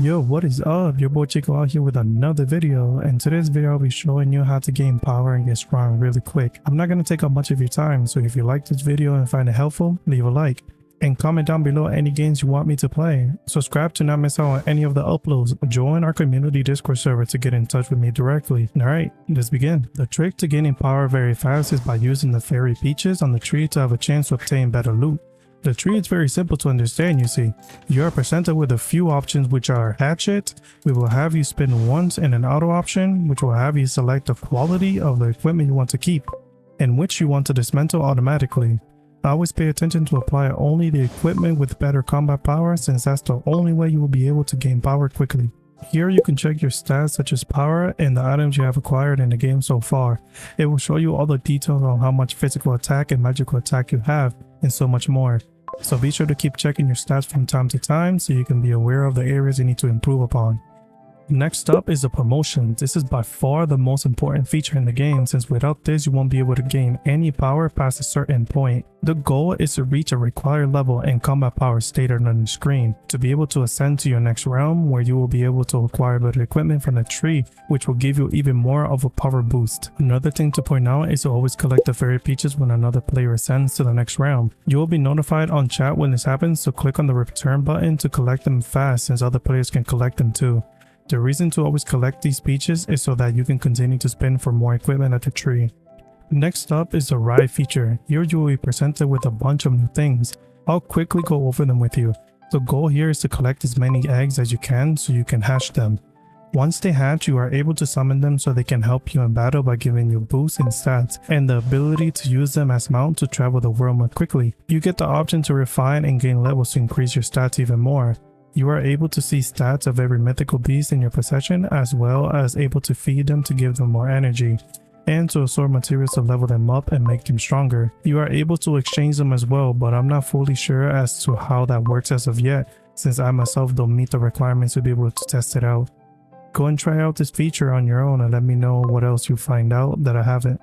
Yo, what is up? Your boy Chico out here with another video, and today's video I'll be showing you how to gain power and get strong really quick. I'm not going to take up much of your time, so if you like this video and find it helpful, leave a like. And comment down below any games you want me to play. Subscribe to not miss out on any of the uploads. Join our community Discord server to get in touch with me directly. Alright, let's begin. The trick to gaining power very fast is by using the fairy peaches on the tree to have a chance to obtain better loot. The tree is very simple to understand, you see. You are presented with a few options, which are hatchet, we will have you spin once, and an auto option, which will have you select the quality of the equipment you want to keep, and which you want to dismantle automatically. Always pay attention to apply only the equipment with better combat power, since that's the only way you will be able to gain power quickly. Here you can check your stats such as power and the items you have acquired in the game so far. It will show you all the details on how much physical attack and magical attack you have, and so much more. So be sure to keep checking your stats from time to time so you can be aware of the areas you need to improve upon. Next up is the promotion. This is by far the most important feature in the game, since without this you won't be able to gain any power past a certain point. The goal is to reach a required level and combat power stated on the screen to be able to ascend to your next realm, where you will be able to acquire better equipment from the tree, which will give you even more of a power boost. Another thing to point out is to always collect the fairy peaches when another player ascends to the next realm. You will be notified on chat when this happens, so click on the return button to collect them fast, since other players can collect them too. The reason to always collect these peaches is so that you can continue to spin for more equipment at the tree. Next up is the ride feature. Here you will be presented with a bunch of new things. I'll quickly go over them with you. The goal here is to collect as many eggs as you can so you can hatch them. Once they hatch, you are able to summon them so they can help you in battle by giving you boosts in stats and the ability to use them as mount to travel the world more quickly. You get the option to refine and gain levels to increase your stats even more. You are able to see stats of every mythical beast in your possession, as well as able to feed them to give them more energy, and to absorb materials to level them up and make them stronger. You are able to exchange them as well, but I'm not fully sure as to how that works as of yet, since I myself don't meet the requirements to be able to test it out. Go and try out this feature on your own and let me know what else you find out that I haven't.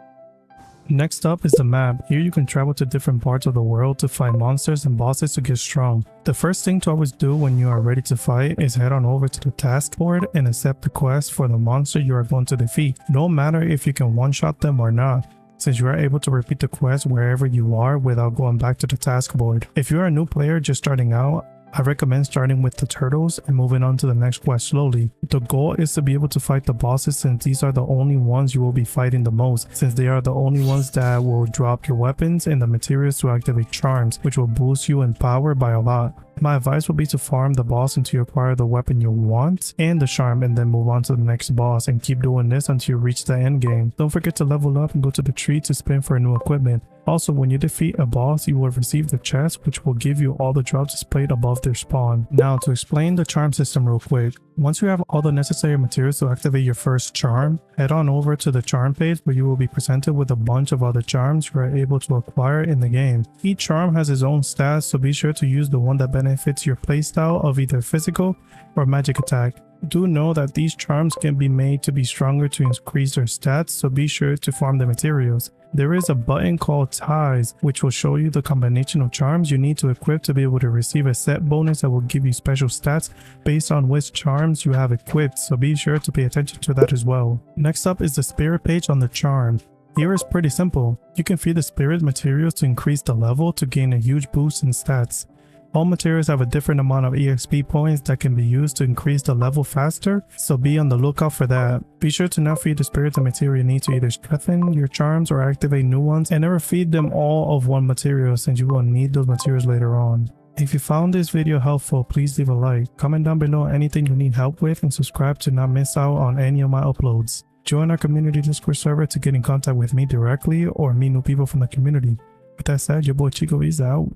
Next up is the map. Here you can travel to different parts of the world to fight monsters and bosses to get strong. The first thing to always do when you are ready to fight is head on over to the task board and accept the quest for the monster you are going to defeat, no matter if you can one-shot them or not, since you are able to repeat the quest wherever you are without going back to the task board. If you are a new player just starting out, I recommend starting with the turtles and moving on to the next quest slowly. The goal is to be able to fight the bosses, since these are the only ones you will be fighting the most, since they are the only ones that will drop your weapons and the materials to activate charms, which will boost you in power by a lot. My advice would be to farm the boss until you acquire the weapon you want and the charm, and then move on to the next boss, and keep doing this until you reach the end game. Don't forget to level up and go to the tree to spin for new equipment. Also, when you defeat a boss, you will receive the chest, which will give you all the drops displayed above their spawn. Now, to explain the charm system real quick. Once you have all the necessary materials to activate your first charm, head on over to the charm page, where you will be presented with a bunch of other charms you are able to acquire in the game. Each charm has its own stats, so be sure to use the one that benefits your playstyle of either physical or magic attack. Do know that these charms can be made to be stronger to increase their stats, so be sure to farm the materials. There is a button called ties, which will show you the combination of charms you need to equip to be able to receive a set bonus that will give you special stats based on which charms you have equipped, so be sure to pay attention to that as well. Next up is the spirit page on the charm. Here is pretty simple. You can feed the spirit materials to increase the level to gain a huge boost in stats. All materials have a different amount of EXP points that can be used to increase the level faster, so be on the lookout for that. Be sure to not feed the spirit the material you need to either strengthen your charms or activate new ones, and never feed them all of one material, since you will need those materials later on. If you found this video helpful, please leave a like, comment down below anything you need help with, and subscribe to not miss out on any of my uploads. Join our community Discord server to get in contact with me directly or meet new people from the community. With that said, your boy Chico is out.